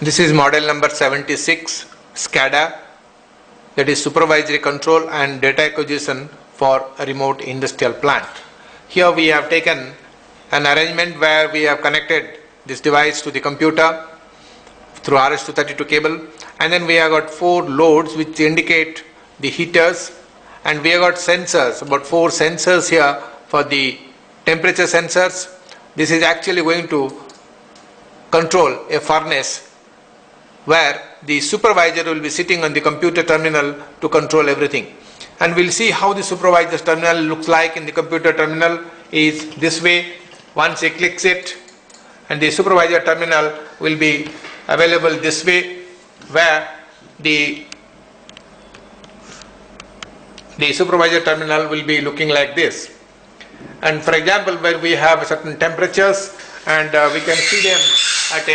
This is model number 76, SCADA, that is supervisory control and data acquisition for a remote industrial plant. Here we have taken an arrangement where we have connected this device to the computer through RS-232 cable, and then we have got 4 loads which indicate the heaters, and we have got sensors, about 4 sensors here for the temperature sensors. This is actually going to control a furnace where the supervisor will be sitting on the computer terminal to control everything. And we'll see how the supervisor's terminal looks like in the computer terminal is this way. Once he clicks it, and the supervisor terminal will be available this way, where the supervisor terminal will be looking like this. And for example, where we have certain temperatures and we can see them at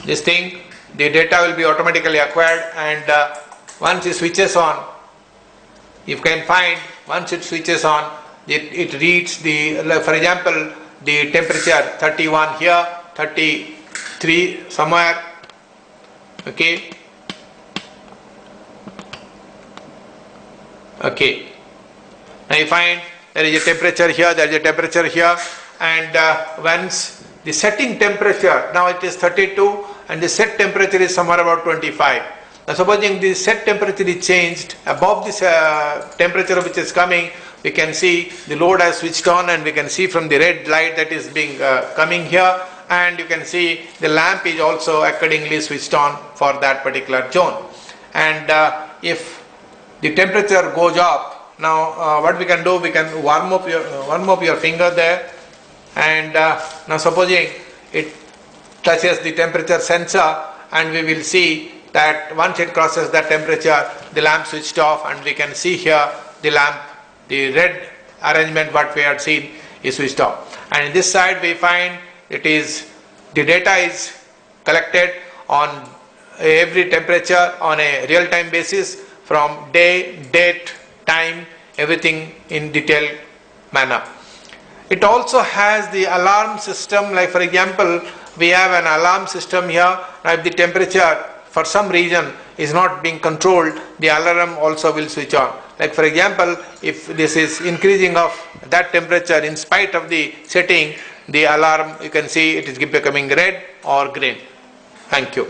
this thing, the data will be automatically acquired, and once it switches on, you can find once it switches on, it reads the, for example, the temperature 31 here, 33 somewhere, okay. Now you find there is a temperature here, there is a temperature here, and once the setting temperature, now it is 32 and the set temperature is somewhere about 25. Now supposing the set temperature is changed above this temperature which is coming, we can see the load has switched on, and we can see from the red light that is being coming here, and you can see the lamp is also accordingly switched on for that particular zone. And if the temperature goes up, now what we can do, we can warm up your finger there, and now supposing it touches the temperature sensor, and we will see that once it crosses that temperature, the lamp switched off, and we can see here the lamp, the red arrangement what we had seen is switched off. And in this side we find it is, the data is collected on every temperature on a real time basis from day, date, time, everything in detailed manner. It also has the alarm system, like for example, we have an alarm system here. Now if the temperature for some reason is not being controlled, the alarm also will switch on. Like for example, if this is increasing of that temperature in spite of the setting, the alarm, you can see it is becoming red or green. Thank you.